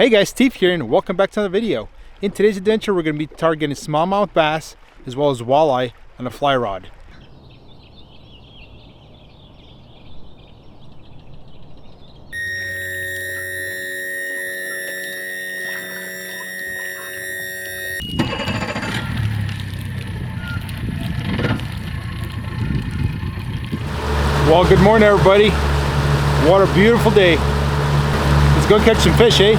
Hey guys, Steve here and welcome back to another video. In today's adventure we're going to be targeting smallmouth bass as well as walleye on a fly rod. Well, good morning everybody. What a beautiful day. Let's go catch some fish, eh?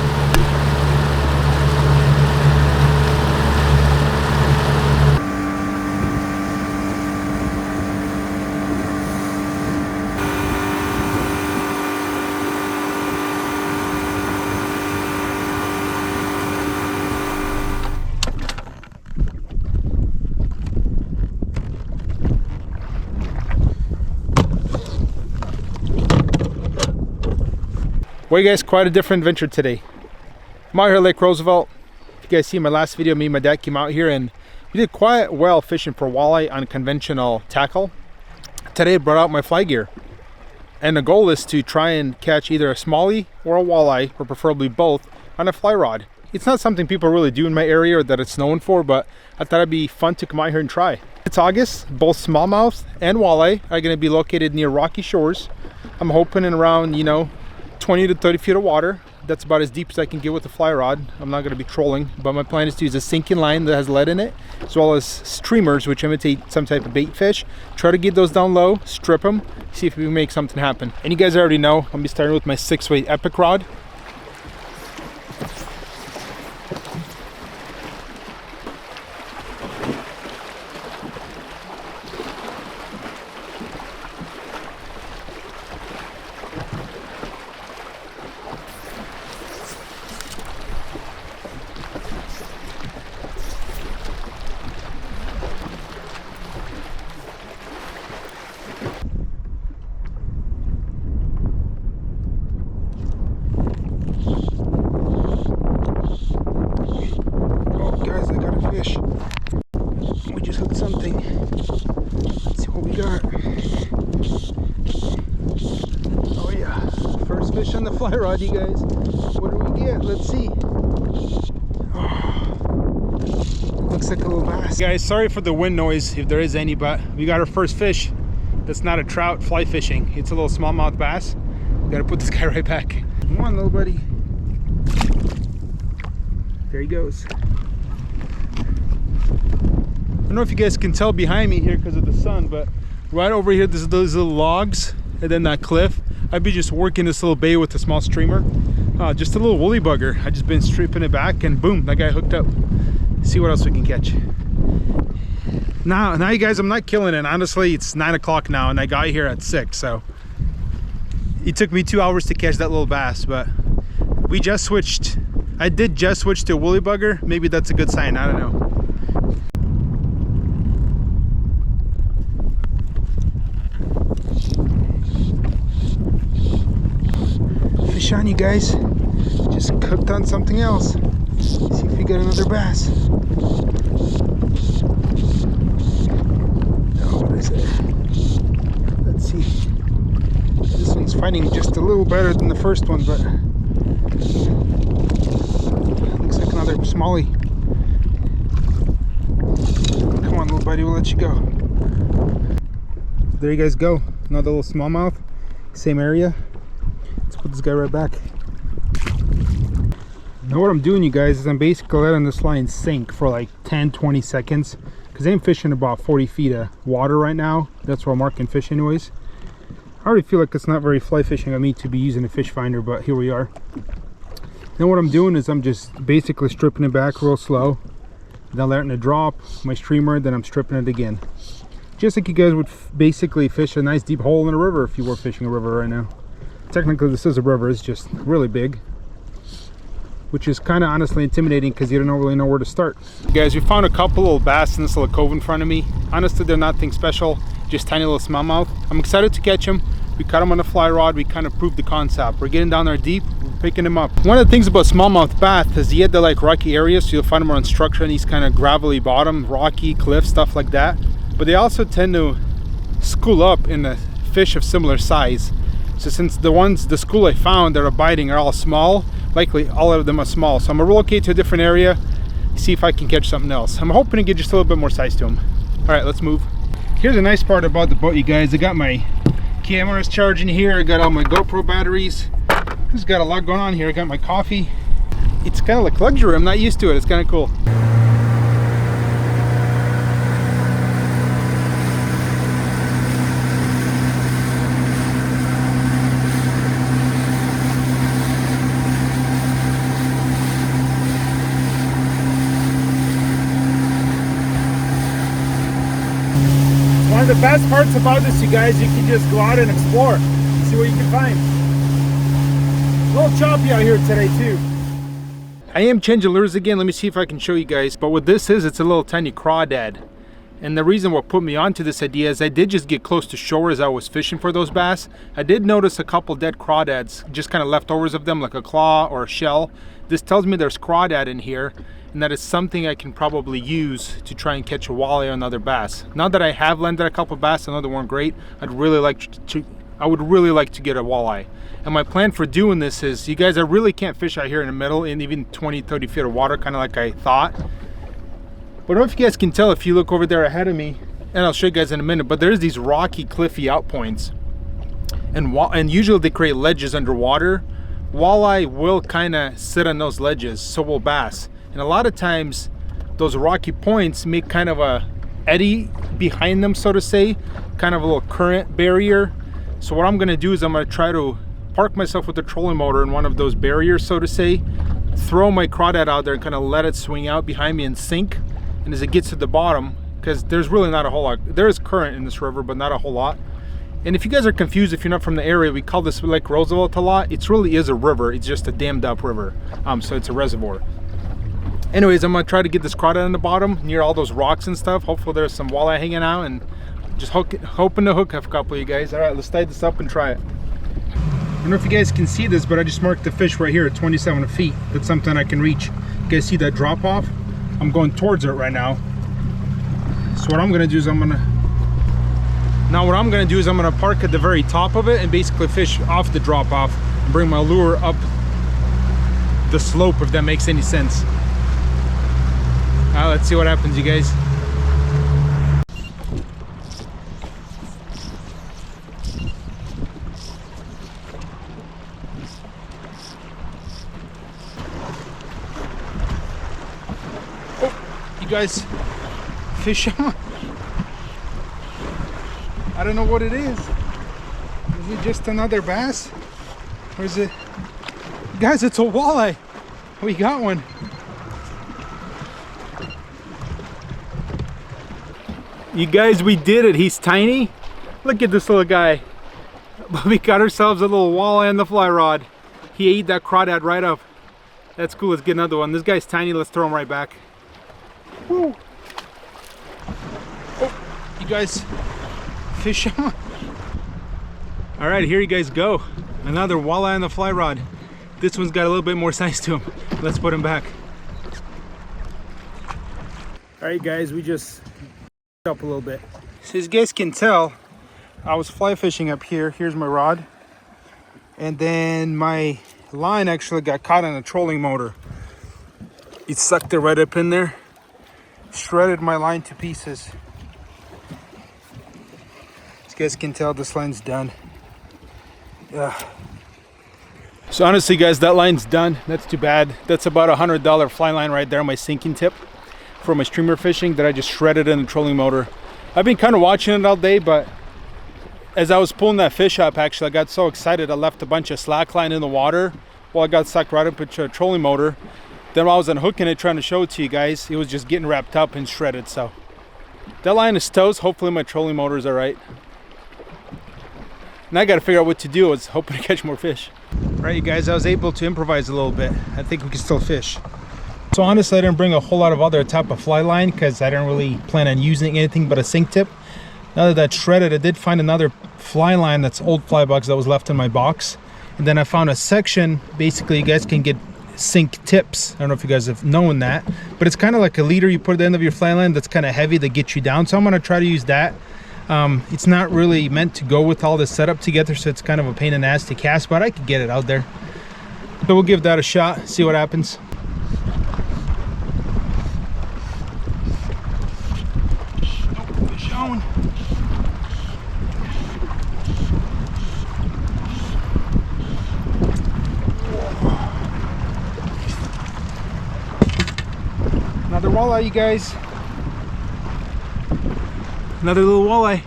Well, you guys, quite a different adventure today. I'm out here at Lake Roosevelt. If you guys see my last video, me and my dad came out here and we did quite well fishing for walleye on conventional tackle. Today I brought out my fly gear. And the goal is to try and catch either a smallie or a walleye, or preferably both, on a fly rod. It's not something people really do in my area or that it's known for, but I thought it'd be fun to come out here and try. It's August. Both smallmouth and walleye are going to be located near rocky shores. I'm hoping in around, 20 to 30 feet of water. That's about as deep as I can get with the fly rod. I'm not going to be trolling, but my plan is to use a sinking line that has lead in it, as well as streamers which imitate some type of bait fish. Try to get those down low, strip them, see if we can make something happen. And you guys already know, I'm going to be starting with my 6-weight epic rod. Fish. We just hooked something. Let's see what we got. Oh yeah, first fish on the fly rod, you guys. What do we get? Let's see. Oh, looks like a little bass. Guys, sorry for the wind noise if there is any, but we got our first fish. That's not a trout fly fishing. It's a little smallmouth bass. We gotta put this guy right back. Come on, little buddy. There he goes. I don't know if you guys can tell behind me here because of the sun, but right over here there's those little logs and then that cliff. I'd be just working this little bay with a small streamer. Just a little woolly bugger. I just been stripping it back and boom, that guy hooked up. See what else we can catch. Now you guys, I'm not killing it. Honestly, it's 9 o'clock now and I got here at 6, so it took me 2 hours to catch that little bass, but we just switched. I did just switch to a woolly bugger. Maybe that's a good sign, I don't know. Fish on, you guys. Just cooked on something else. See if we get another bass. Oh, what is it? Let's see. This one's fighting just a little better than the first one, but looks like another smallie. Come on, little buddy, we'll let you go. There you guys go. Another little smallmouth. Same area. Put this guy right back. Now what I'm doing, you guys, is I'm basically letting this line sink for like 10-20 seconds because I'm fishing about 40 feet of water right now. That's where I'm marking fish anyways. I already feel like it's not very fly fishing on me to be using a fish finder, but here we are. Then what I'm doing is I'm just basically stripping it back real slow, then letting it drop my streamer, then I'm stripping it again, just like you guys would basically fish a nice deep hole in a river if you were fishing a river right now. Technically this is a river, it's just really big, which is kind of honestly intimidating because you don't really know where to start. Guys, we found a couple little bass in this little cove in front of me. Honestly, they're nothing special, just tiny little smallmouth. I'm excited to catch them. We caught them on a fly rod. We kind of proved the concept. We're getting down there deep, we're picking them up. One of the things about smallmouth bass is you get the like rocky areas, so you'll find them on structure on these kind of gravelly bottom, rocky cliff stuff like that. But they also tend to school up in the fish of similar size. So since the school I found that are biting are all small, likely all of them are small. So I'm gonna relocate to a different area, see if I can catch something else. I'm hoping to get just a little bit more size to them. All right, let's move. Here's a nice part about the boat, you guys. I got my cameras charging here. I got all my GoPro batteries. Just got a lot going on here. I got my coffee. It's kind of like luxury. I'm not used to it. It's kind of cool. One of the best parts about this, you guys, you can just go out and explore, see what you can find. A little choppy out here today too. I am changing lures again. Let me see if I can show you guys. But what this is, it's a little tiny crawdad. And the reason what put me onto this idea is I did just get close to shore as I was fishing for those bass. I did notice a couple dead crawdads, just kind of leftovers of them, like a claw or a shell. This tells me there's crawdad in here, and that is something I can probably use to try and catch a walleye or another bass. Now that I have landed a couple bass, I know they weren't great, I would really like to get a walleye. And my plan for doing this is, you guys, I really can't fish out here in the middle in even 20-30 feet of water, kind of like I thought. But I don't know if you guys can tell if you look over there ahead of me, and I'll show you guys in a minute, but there's these rocky, cliffy outpoints. And usually they create ledges underwater. Walleye will kind of sit on those ledges, so will bass. And a lot of times, those rocky points make kind of a eddy behind them, so to say, kind of a little current barrier. So what I'm gonna do is I'm gonna try to park myself with the trolling motor in one of those barriers, so to say, throw my crawdad out there and kind of let it swing out behind me and sink. And as it gets to the bottom, because there's really not a whole lot, there is current in this river, but not a whole lot. And if you guys are confused, if you're not from the area, we call this Lake Roosevelt a lot. It really is a river, it's just a dammed up river. So it's a reservoir. Anyways, I'm gonna try to get this crawdad on the bottom near all those rocks and stuff. Hopefully there's some walleye hanging out, and just hoping to hook a couple of you guys. All right, let's tie this up and try it. I don't know if you guys can see this, but I just marked the fish right here at 27 feet. That's something I can reach. You guys see that drop off? I'm going towards it right now. So what I'm gonna do is I'm gonna park at the very top of it and basically fish off the drop off and bring my lure up the slope, if that makes any sense. Let's see what happens, you guys. You guys, fish on. I don't know what it is. Is it just another bass? Or is it... Guys, it's a walleye. We got one. You guys, we did it. He's tiny. Look at this little guy. We got ourselves a little walleye on the fly rod. He ate that crawdad right up. That's cool. Let's get another one. This guy's tiny. Let's throw him right back. Woo. Oh, you guys, fish on. All right, here you guys go. Another walleye on the fly rod. This one's got a little bit more size to him. Let's put him back. All right, guys, we just up a little bit. So as you guys can tell, I was fly fishing up here. Here's my rod. And then my line actually got caught on a trolling motor. It sucked it right up in there. Shredded my line to pieces. As you guys can tell, this line's done. Yeah. So honestly, guys, that line's done. That's too bad. That's about $100 fly line right there, my sinking tip for my streamer fishing that I just shredded in the trolling motor. I've been kind of watching it all day, but as I was pulling that fish up, actually, I got so excited I left a bunch of slack line in the water. Well, I got sucked right up into a trolling motor. Then while I was unhooking it, trying to show it to you guys, it was just getting wrapped up and shredded. So that line is toast. Hopefully my trolling motor's all right. Now I got to figure out what to do. I was hoping to catch more fish. All right, you guys, I was able to improvise a little bit. I think we can still fish. So honestly, I didn't bring a whole lot of other type of fly line because I didn't really plan on using anything but a sink tip. Now that that's shredded, I did find another fly line that's old fly box that was left in my box. And then I found a section. Basically, you guys can get sink tips. I don't know if you guys have known that, but it's kind of like a leader you put at the end of your fly line that's kind of heavy that gets you down. So I'm going to try to use that. It's not really meant to go with all this setup together, so it's kind of a pain in the ass to cast, but I could get it out there. So we'll give that a shot, see what happens. Oh, fish on. Another walleye, you guys. Another little walleye.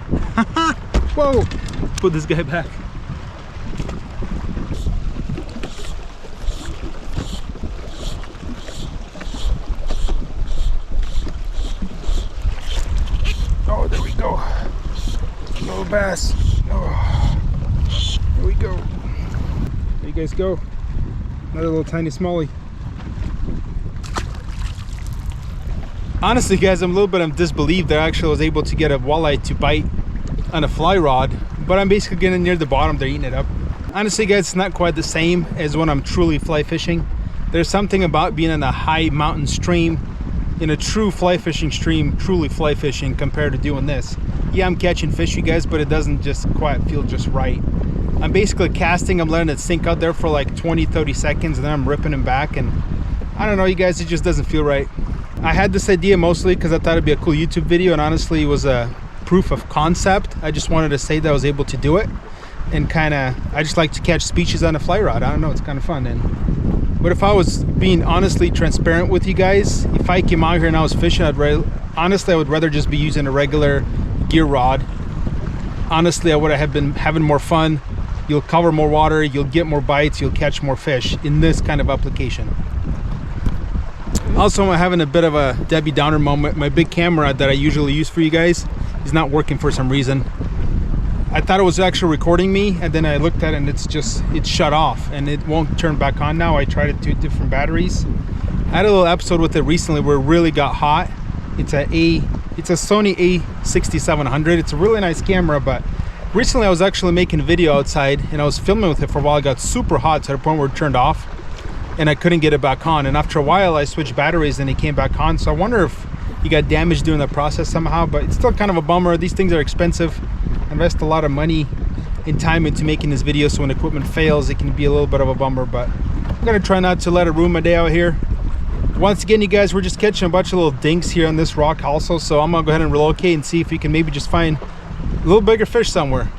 Whoa! Put this guy back. Oh, there we go. Little bass. Oh, there we go. There you guys go. Another little tiny smallie. Honestly, guys, I'm a little bit of disbelief that I actually was able to get a walleye to bite on a fly rod, but I'm basically getting near the bottom. They're eating it up. Honestly, guys, it's not quite the same as when I'm truly fly fishing. There's something about being in a high mountain stream, in a true fly fishing stream, truly fly fishing, compared to doing this. Yeah, I'm catching fish, you guys, but it doesn't just quite feel just right. I'm basically casting, I'm letting it sink out there for like 20-30 seconds, and then I'm ripping them back, and I don't know, you guys, it just doesn't feel right. I had this idea mostly because I thought it'd be a cool YouTube video, and honestly it was a proof of concept. I just wanted to say that I was able to do it, and I just like to catch species on a fly rod. I don't know, it's kind of fun. But if I was being honestly transparent with you guys, if I came out here and I was fishing, honestly I would rather just be using a regular gear rod. Honestly, I would have been having more fun. You'll cover more water, you'll get more bites, you'll catch more fish in this kind of application. Also, I'm having a bit of a Debbie Downer moment. My big camera that I usually use for you guys is not working for some reason. I thought it was actually recording me, and then I looked at it and it's shut off and it won't turn back on now. I tried it 2 different batteries. I had a little episode with it recently where it really got hot. It's a Sony A6700. It's a really nice camera, but recently I was actually making a video outside and I was filming with it for a while. It got super hot to the point where it turned off and I couldn't get it back on. And after a while I switched batteries and it came back on. So I wonder if you got damaged during the process somehow, but it's still kind of a bummer. These things are expensive. I invest a lot of money and time into making this video, so when equipment fails it can be a little bit of a bummer, but I'm gonna try not to let it ruin my day out here. Once again, you guys, we're just catching a bunch of little dinks here on this rock also, so I'm gonna go ahead and relocate and see if we can maybe just find a little bigger fish somewhere.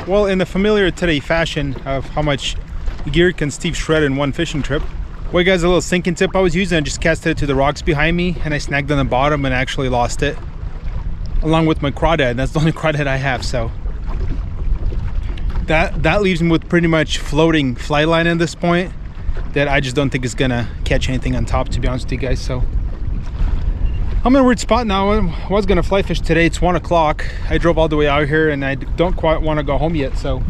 Well, in the familiar today fashion of how much gear can Steve shred in one fishing trip, well, guys, a little sinking tip I was using, I just casted it to the rocks behind me and I snagged on the bottom and actually lost it along with my crawdad. That's the only crawdad I have, so that leaves me with pretty much floating fly line at this point that I just don't think is gonna catch anything on top, to be honest with you guys. So I'm in a weird spot now. I was gonna fly fish today. It's 1 o'clock. I drove all the way out here and I don't quite want to go home yet, so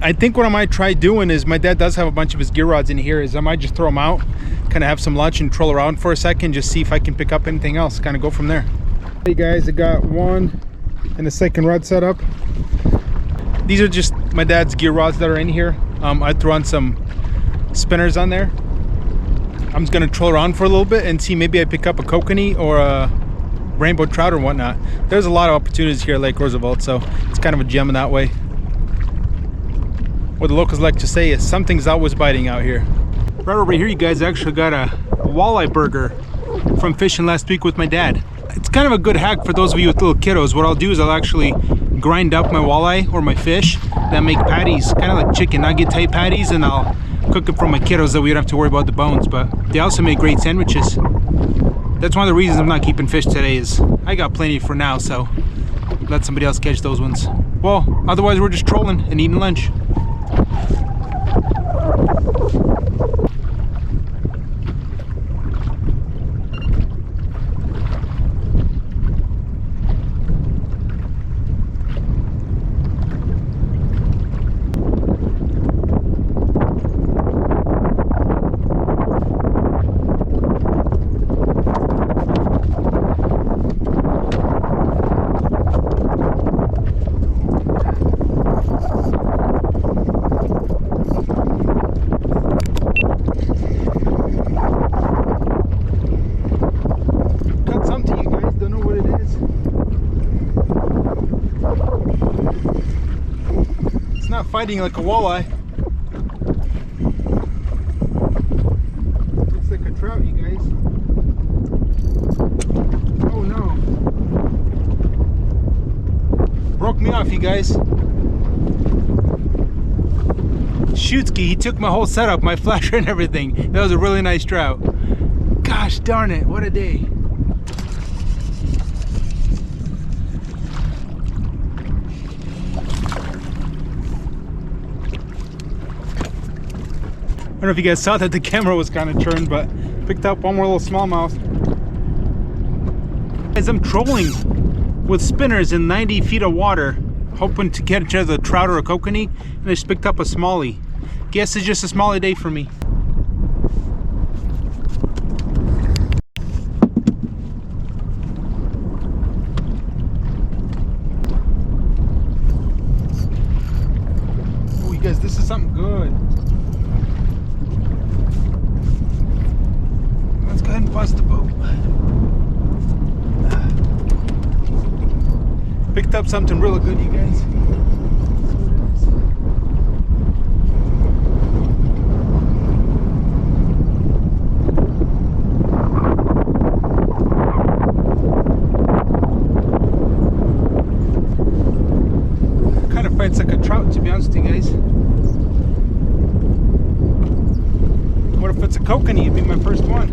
I think what I might try doing is, my dad does have a bunch of his gear rods in here, is I might just throw them out, kind of have some lunch and troll around for a second, just see if I can pick up anything else, kind of go from there. Hey guys, I got one and a second rod set up. These are just my dad's gear rods that are in here. I threw on some spinners on there. I'm just gonna troll around for a little bit and see, maybe I pick up a kokanee or a rainbow trout or whatnot. There's a lot of opportunities here at Lake Roosevelt, so it's kind of a gem in that way. What the locals like to say is something's always biting out here. Right over here, you guys, actually got a walleye burger from fishing last week with my dad. It's kind of a good hack for those of you with little kiddos. What I'll do is I'll actually grind up my walleye or my fish, then make patties, kind of like chicken nugget type patties, and I'll cook them for my kiddos so we don't have to worry about the bones. But they also make great sandwiches. That's one of the reasons I'm not keeping fish today, is I got plenty for now, so let somebody else catch those ones. Well, otherwise we're just trolling and eating lunch. fighting like a walleye. Looks like a trout, you guys. Oh no. Broke me off, you guys. Shootski, he took my whole setup, my flasher and everything. That was a really nice trout. Gosh darn it, what a day. I don't know if you guys saw that the camera was kind of turned, but picked up one more little smallmouth. As I'm trolling with spinners in 90 feet of water, hoping to catch either a trout or a kokanee, and I just picked up a smallie. Guess it's just a smallie day for me. Oh, you guys, this is something good. Let's go ahead and bust the boat. Picked up something really good, you guys. Kind of fights like a trout, to be honest with you guys. What if it's a kokanee? It'd be my first one.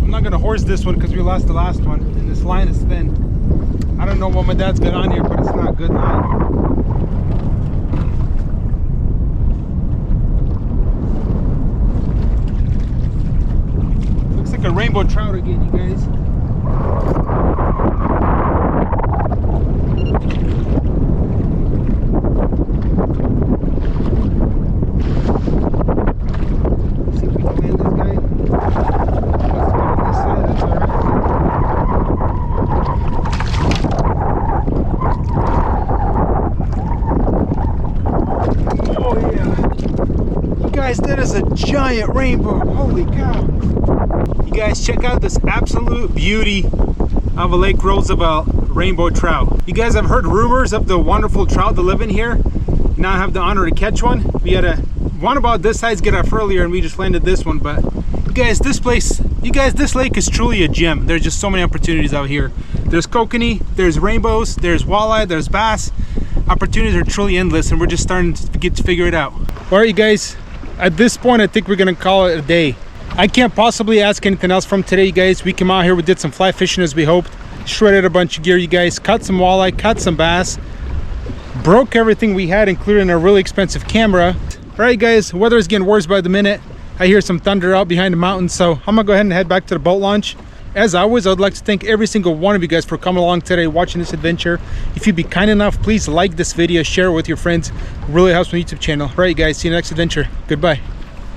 I'm not gonna horse this one because we lost the last one, and this line is thin. I don't know what my dad's got on here, but it's not good line. Looks like a rainbow trout again, you guys. See if we can land this guy. This side, that's all right. Oh yeah. You guys, that is a giant rainbow. Holy cow. You guys, check out this absolute beauty of a Lake Roosevelt rainbow trout. You guys have heard rumors of the wonderful trout that live in here. Now I have the honor to catch one. We had one about this size get off earlier, and we just landed this one. But you guys, this lake is truly a gem. There's just so many opportunities out here. There's kokanee, there's rainbows, there's walleye, there's bass. Opportunities are truly endless, and we're just starting to get to figure it out. All right, you guys, at this point, I think we're gonna call it a day. I can't possibly ask anything else from today, you guys. We came out here, we did some fly fishing as we hoped, shredded a bunch of gear, you guys, caught some walleye, caught some bass, broke everything we had, including a really expensive camera. All right, guys, weather is getting worse by the minute. I hear some thunder out behind the mountains, so I'm gonna go ahead and head back to the boat launch. As always, I'd like to thank every single one of you guys for coming along today, watching this adventure. If you'd be kind enough, please like this video, share it with your friends. It really helps my YouTube channel. All right, guys, see you in the next adventure. Goodbye.